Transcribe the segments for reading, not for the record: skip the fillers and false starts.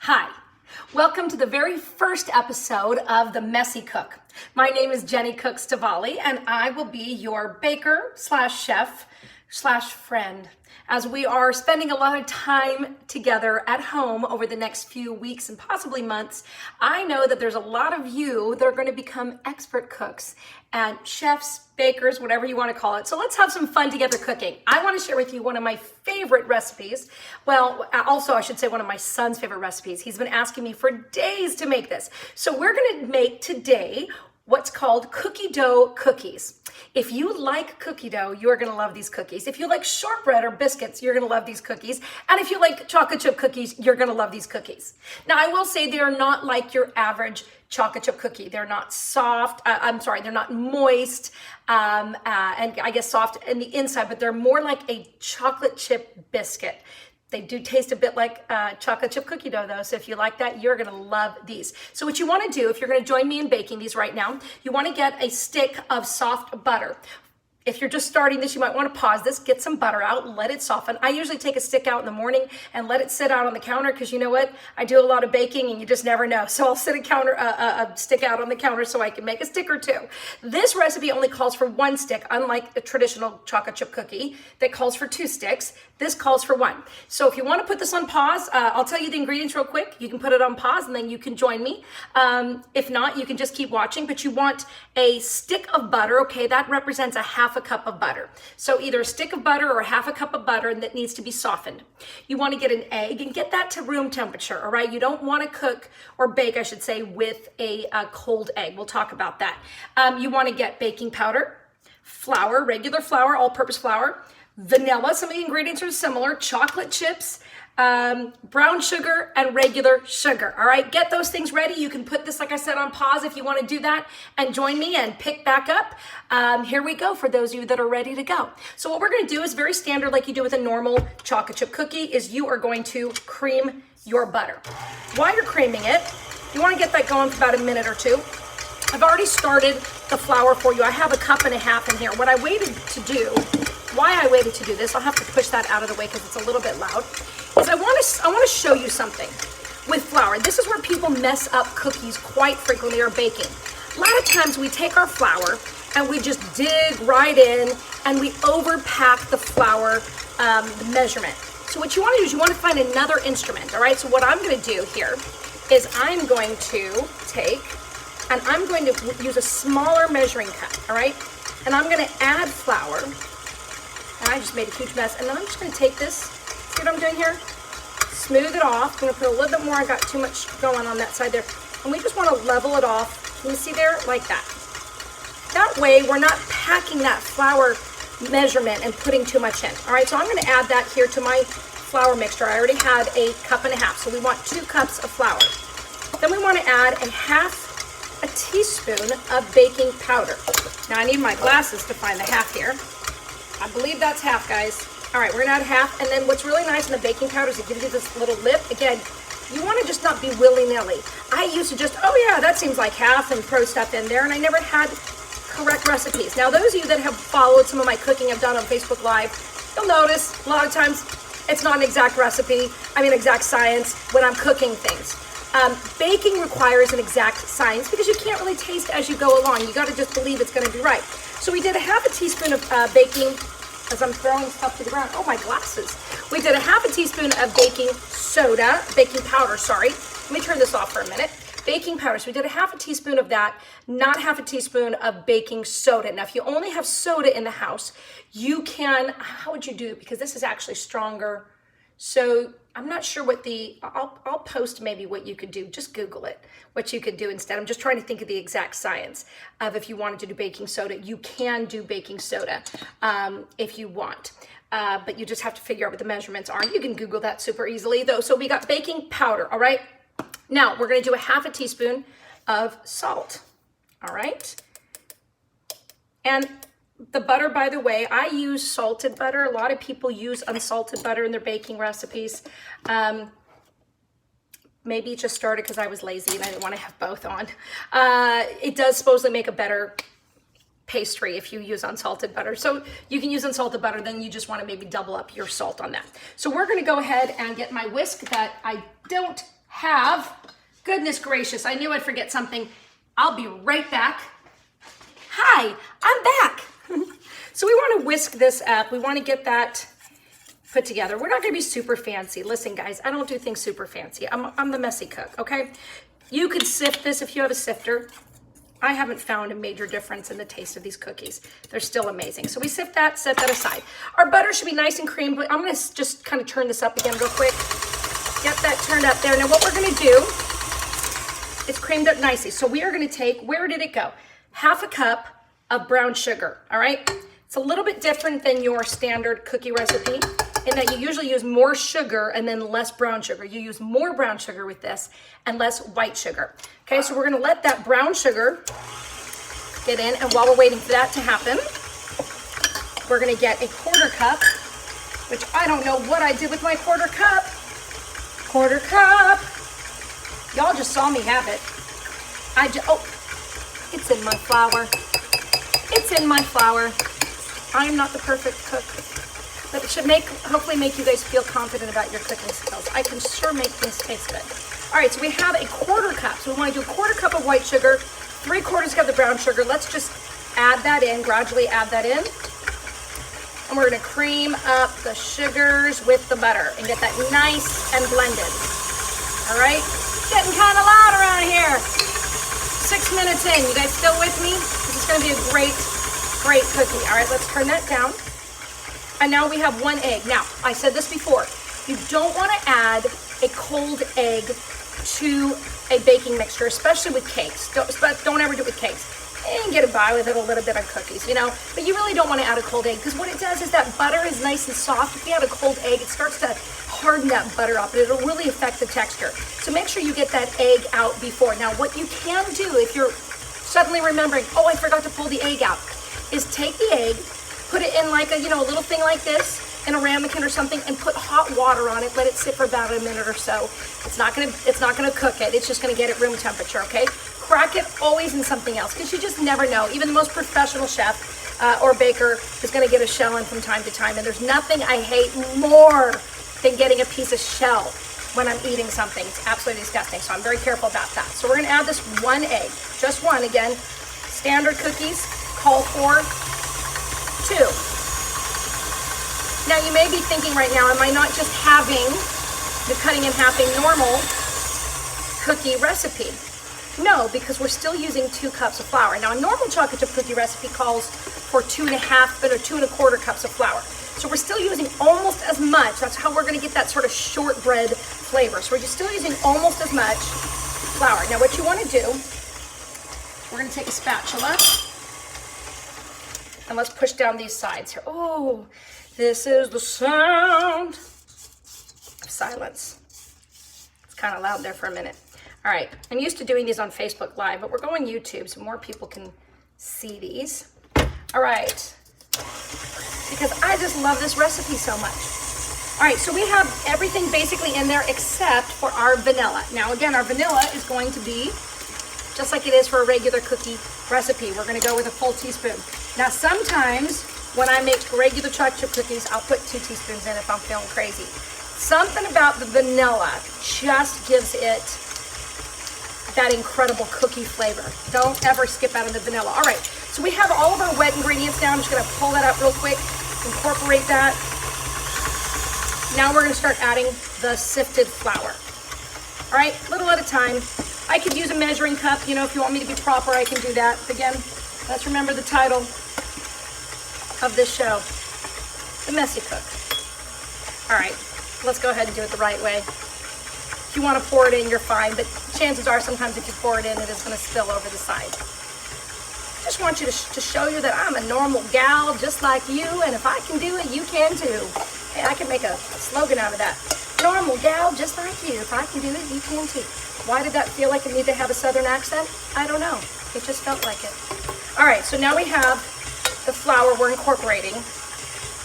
Hi, welcome to the very first episode of The Messy Cook. My name is Jenny Cook Stavali, and I will be your baker slash chef slash friend as we are spending a lot of time together at home over the next few weeks and possibly months. I know that there's a lot of you that are going to become expert cooks and chefs, bakers, whatever you want to call it. So let's have some fun together cooking. I want to share with you one of my favorite recipes. Well, also I should say one of my son's favorite recipes. He's been asking me for days to make this. So we're going to make today what's called cookie dough cookies. If you like cookie dough, you're gonna love these cookies. If you like shortbread or biscuits, you're gonna love these cookies. And if you like chocolate chip cookies, you're gonna love these cookies. Now, I will say they are not like your average chocolate chip cookie. They're not soft, they're not moist, and I guess soft in the inside, but they're more like a chocolate chip biscuit. They do taste a bit like chocolate chip cookie dough though, so if you like that, you're gonna love these. So what you wanna do, if you're gonna join me in baking these right now, you wanna get a stick of soft butter. If you're just starting this, you might want to pause this, get some butter out, let it soften. I usually take a stick out in the morning and let it sit out on the counter because you know what? I do a lot of baking and you just never know. So I'll sit a stick out on the counter so I can make a stick or two. This recipe only calls for one stick, unlike a traditional chocolate chip cookie that calls for 2 sticks. This calls for 1. So if you want to put this on pause, I'll tell you the ingredients real quick. You can put it on pause and then you can join me. If not, you can just keep watching, but you want a stick of butter, okay? That represents a half a cup of butter. So either a stick of butter or a half a cup of butter, and that needs to be softened. You want to get an egg and get that to room temperature, all right? You don't want to cook or bake, I should say, with a cold egg. We'll talk about that. You want to get baking powder, flour, regular flour, all-purpose flour, vanilla, some of the ingredients are similar, chocolate chips, brown sugar, and regular sugar. All right, get those things ready. You can put this, like I said, on pause if you want to do that and join me and pick back up. Here we go for those of you that are ready to go. So what we're going to do is very standard, like you do with a normal chocolate chip cookie, is you are going to cream your butter. While you're creaming it, you want to get that going for about a minute or two. I've already started the flour for you. I have a cup and a half in here. What I waited to do, why I waited to do this, I'll have to push that out of the way because it's a little bit loud, is I want to show you something with flour. This is where people mess up cookies quite frequently, or baking. A lot of times we take our flour and we just dig right in and we overpack the flour measurement. So what you want to do is you want to find another instrument, all right? So what I'm going to do here is I'm going to take and I'm going to use a smaller measuring cup, all right? And I'm going to add flour. And I just made a huge mess. And then I'm just going to take this, see what I'm doing here? Smooth it off. I'm going to put a little bit more. I got too much going on that side there. And we just want to level it off. Can you see there? Like that. That way, we're not packing that flour measurement and putting too much in. All right, so I'm going to add that here to my flour mixture. I already had a cup and a half, so we want 2 cups of flour. Then we want to add a teaspoon of baking powder. Now, I need my glasses to find the half here. I believe that's half, guys. All right, we're gonna add half, and then what's really nice in the baking powder is it gives you this little lip. Again, you wanna just not be willy-nilly. I used to just, oh yeah, that seems like half, and throw stuff in there, and I never had correct recipes. Now, those of you that have followed some of my cooking I've done on Facebook Live, you'll notice a lot of times it's not an exact recipe, exact science when I'm cooking things. Baking requires an exact science because you can't really taste as you go along. You gotta just believe it's gonna be right. So we did a half a teaspoon of baking, as I'm throwing stuff to the ground. Oh, my glasses. We did a half a teaspoon of baking powder, sorry. Let me turn this off for a minute. Baking powder, so we did a half a teaspoon of that, not half a teaspoon of baking soda. Now, if you only have soda in the house, you can, how would you do it? Because this is actually stronger. So I'm not sure what I'll post maybe what you could do. Just Google it, what you could do instead. I'm just trying to think of the exact science of if you wanted to do baking soda. You can do baking soda if you want, but you just have to figure out what the measurements are. You can Google that super easily though. So we got baking powder, all right? Now we're gonna do a half a teaspoon of salt, all right? And the butter, by the way, I use salted butter. A lot of people use unsalted butter in their baking recipes. Maybe it just started because I was lazy and I didn't want to have both on. It does supposedly make a better pastry if you use unsalted butter. So you can use unsalted butter, then you just want to maybe double up your salt on that. So we're going to go ahead and get my whisk that I don't have, goodness gracious, I knew I'd forget something. I'll be right back. Hi, I'm back. So we want to whisk this up. We want to get that put together. We're not going to be super fancy. Listen, guys, I don't do things super fancy. I'm the messy cook, okay? You could sift this if you have a sifter. I haven't found a major difference in the taste of these cookies. They're still amazing. So we sift that, set that aside. Our butter should be nice and creamy, but I'm going to just kind of turn this up again real quick. Get that turned up there. Now what we're going to do, it's creamed up nicely. So we are going to take, where did it go? Half a cup of brown sugar, all right? It's a little bit different than your standard cookie recipe in that you usually use more sugar and then less brown sugar. You use more brown sugar with this and less white sugar. Okay, so we're gonna let that brown sugar get in, and while we're waiting for that to happen, we're gonna get a quarter cup, which I don't know what I did with my quarter cup. Quarter cup. Y'all just saw me have it. Oh, it's in my flour. It's in my flour. I am not the perfect cook, but it should hopefully make you guys feel confident about your cooking skills. I can sure make things taste good. All right, so we have a quarter cup. So we want to do a quarter cup of white sugar, 3/4 cup of brown sugar. Let's just add that in, gradually add that in. And we're gonna cream up the sugars with the butter and get that nice and blended. All right, getting kind of loud around here. 6 minutes in, you guys still with me? This is gonna be a great cookie. All right, let's turn that down. And now we have 1 egg. Now, I said this before, you don't wanna add a cold egg to a baking mixture, especially with cakes. Don't ever do it with cakes. You can get by with it a little bit on cookies, you know, but you really don't want to add a cold egg because what it does is that butter is nice and soft. If you add a cold egg, it starts to harden that butter up and it'll really affect the texture. So make sure you get that egg out before. Now, what you can do if you're suddenly remembering, oh, I forgot to pull the egg out, is take the egg, put it in like a, you know, a little thing like this, in a ramekin or something, and put hot water on it. Let it sit for about a minute or so. It's not gonna cook it. It's just gonna get it room temperature, okay? Crack it always in something else, because you just never know. Even the most professional chef or baker is gonna get a shell in from time to time, and there's nothing I hate more than getting a piece of shell when I'm eating something. It's absolutely disgusting, so I'm very careful about that. So we're gonna add this 1 egg, just one. Again, standard cookies call for 2. Now you may be thinking right now, am I not just having the cutting and halving normal cookie recipe? No, because we're still using 2 cups of flour. Now a normal chocolate chip cookie recipe calls for 2.5 or 2.25 cups of flour. So we're still using almost as much. That's how we're gonna get that sort of shortbread flavor. So we're just still using almost as much flour. Now what you wanna do, we're gonna take a spatula and let's push down these sides here. Oh, this is the sound of silence. It's kind of loud there for a minute. All right, I'm used to doing these on Facebook Live, but we're going YouTube so more people can see these. All right, because I just love this recipe so much. All right, so we have everything basically in there except for our vanilla. Now again, our vanilla is going to be just like it is for a regular cookie recipe. We're gonna go with a full teaspoon. Now sometimes when I make regular chocolate chip cookies, I'll put 2 teaspoons in if I'm feeling crazy. Something about the vanilla just gives it that incredible cookie flavor. Don't ever skip out on the vanilla. All right, so we have all of our wet ingredients down. I'm just gonna pull that up real quick, incorporate that. Now we're gonna start adding the sifted flour. All right, little at a time. I could use a measuring cup, you know, if you want me to be proper, I can do that. Again, let's remember the title of this show, The Messy Cook. All right, let's go ahead and do it the right way. If you want to pour it in, you're fine, but chances are sometimes if you pour it in, it is going to spill over the side. Just want you to show you that I'm a normal gal just like you, and if I can do it, you can too. Hey, I can make a slogan out of that. Normal gal just like you. If I can do it, you can too. Why did that feel like it needed to have a southern accent? I don't know. It just felt like it. All right, so now we have the flour we're incorporating.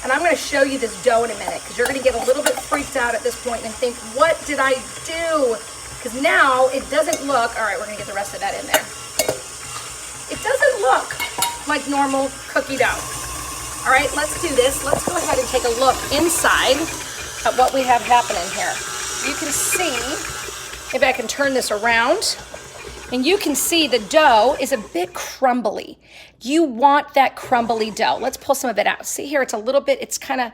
And I'm going to show you this dough in a minute because you're going to get a little bit freaked out at this point and think, what did I do? Because now it doesn't look, all right, we're going to get the rest of that in there. It doesn't look like normal cookie dough. All right, let's do this. Let's go ahead and take a look inside at what we have happening here. You can see Maybe I can turn this around. And you can see the dough is a bit crumbly. You want that crumbly dough. Let's pull some of it out. See here, it's a little bit, it's gonna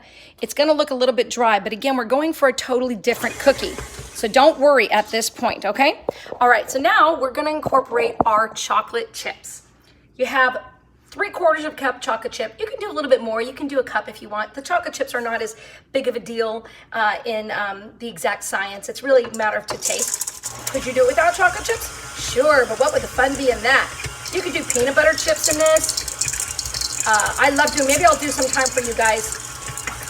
look a little bit dry, but again, we're going for a totally different cookie. So don't worry at this point, okay? All right, so now we're gonna incorporate our chocolate chips. You have 3/4 cup chocolate chip. You can do a little bit more. You can do a cup if you want. The chocolate chips are not as big of a deal in the exact science. It's really a matter of to taste. Could you do it without chocolate chips? Sure, but what would the fun be in that? You could do peanut butter chips in this. I love doing, maybe I'll do some time for you guys.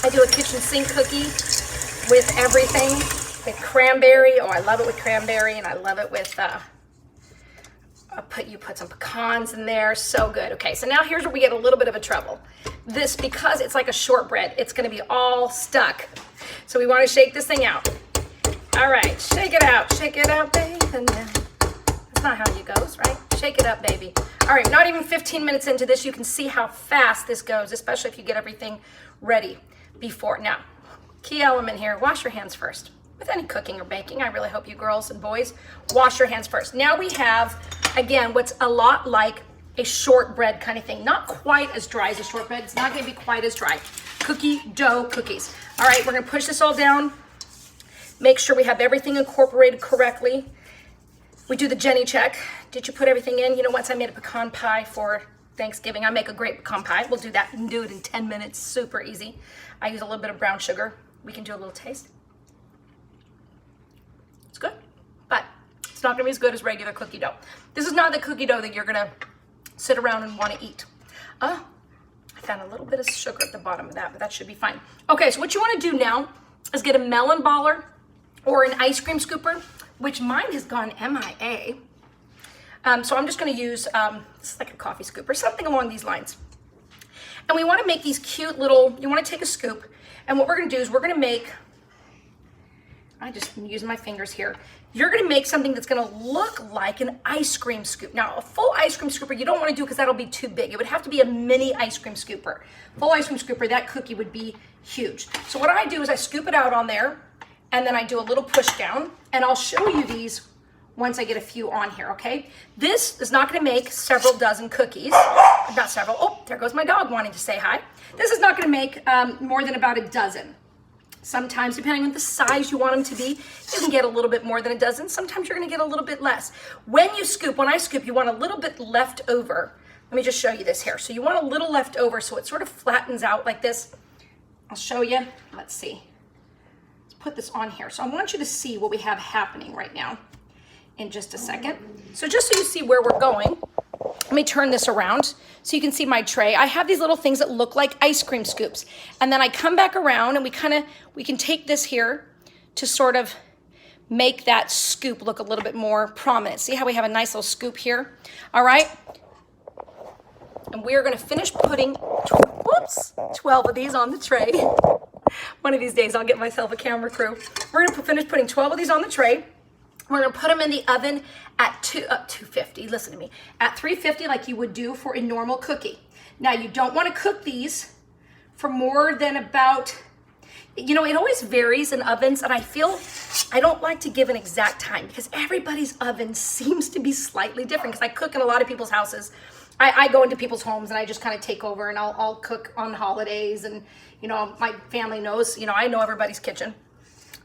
I do a kitchen sink cookie with everything, with cranberry. Oh, I love it with cranberry, and I love it with, you put some pecans in there, so good. Okay, so now here's where we get a little bit of a trouble. This, because it's like a shortbread, it's gonna be all stuck. So we wanna shake this thing out. All right, shake it out, baby. That's not how it goes, right? Shake it up, baby. All right, not even 15 minutes into this, you can see how fast this goes, especially if you get everything ready before. Now, key element here, wash your hands first. With any cooking or baking, I really hope you girls and boys wash your hands first. Now we have, again, what's a lot like a shortbread kind of thing. Not quite as dry as a shortbread. It's not gonna be quite as dry. Cookie dough cookies. All right, we're gonna push this all down. Make sure we have everything incorporated correctly. We do the Jenny check. Did you put everything in? You know, once I made a pecan pie for Thanksgiving, I make a great pecan pie. We'll do that and do it in 10 minutes, super easy. I use a little bit of brown sugar. We can do a little taste. It's good, but it's not gonna be as good as regular cookie dough. This is not the cookie dough that you're gonna sit around and wanna eat. I found a little bit of sugar at the bottom of that, but that should be fine. Okay, so what you wanna do now is get a melon baller or an ice cream scooper, which mine has gone MIA. So I'm just gonna use, this is like a coffee scooper, something along these lines. And we wanna make these cute little, you wanna take a scoop, and what we're gonna do is we're gonna make, I just use my fingers here. You're gonna make something that's gonna look like an ice cream scoop. Now, a full ice cream scooper, you don't wanna do because that'll be too big. It would have to be a mini ice cream scooper. Full ice cream scooper, that cookie would be huge. So what I do is I scoop it out on there, and then I do a little push down, and I'll show you these once I get a few on here, okay? This is not gonna make several dozen cookies. Not several, oh, there goes my dog wanting to say hi. This is not gonna make more than about a dozen. Sometimes, depending on the size you want them to be, you can get a little bit more than a dozen. Sometimes you're gonna get a little bit less. When you scoop, when I scoop, you want a little bit left over. Let me just show you this here. So you want a little left over so it sort of flattens out like this. I'll show you, let's see. Let's put this on here. So I want you to see what we have happening right now in just a second. So just so you see where we're going, let me turn this around so you can see my tray. I have these little things that look like ice cream scoops. And then I come back around and we can take this here to sort of make that scoop look a little bit more prominent. See how we have a nice little scoop here? All right. And we're gonna finish putting, 12 of these on the tray. One of these days I'll get myself a camera crew. We're gonna finish putting 12 of these on the tray. We're gonna put them in the oven at 250, listen to me, at 350 like you would do for a normal cookie. Now you don't wanna cook these for more than about, you know, it always varies in ovens, and I feel I don't like to give an exact time because everybody's oven seems to be slightly different because I cook in a lot of people's houses. I go into people's homes and I just kind of take over, and I'll cook on holidays, and you know, my family knows, you know, I know everybody's kitchen.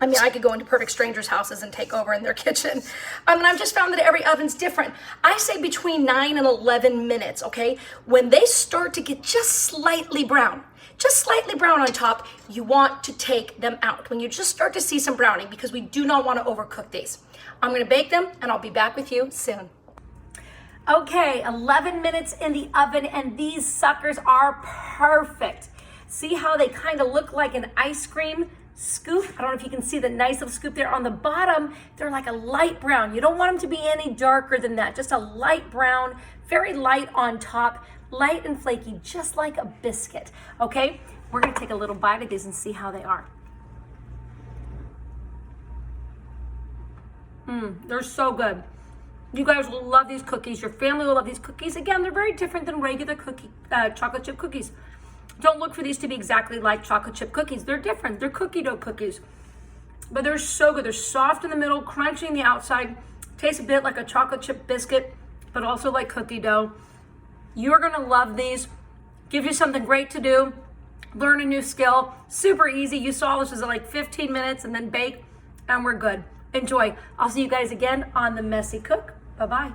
I mean, I could go into perfect strangers' houses and take over in their kitchen. And I've just found that every oven's different. I say between 9 and 11 minutes, okay? When they start to get just slightly brown on top, you want to take them out. When you just start to see some browning, because we do not want to overcook these. I'm gonna bake them, and I'll be back with you soon. Okay, 11 minutes in the oven, and these suckers are perfect. See how they kind of look like an ice cream scoop? I don't know if you can see the nice little scoop there on the bottom. They're like a light brown. You don't want them to be any darker than that. Just a light brown, very light on top, light and flaky, just like a biscuit. Okay, we're gonna take a little bite of these and see how they are. They're so good. You guys will love these cookies. Your family will love these cookies. Again, they're very different than regular chocolate chip cookies. Don't look for these to be exactly like chocolate chip cookies. They're different. They're cookie dough cookies. but they're so good. They're soft in the middle, crunchy in the outside, tastes a bit like a chocolate chip biscuit, but also like cookie dough. You're gonna love these. Gives you something great to do, learn a new skill, super easy. You saw this was like 15 minutes and then bake, and we're good. Enjoy. I'll see you guys again on The Messy Cook. Bye-bye.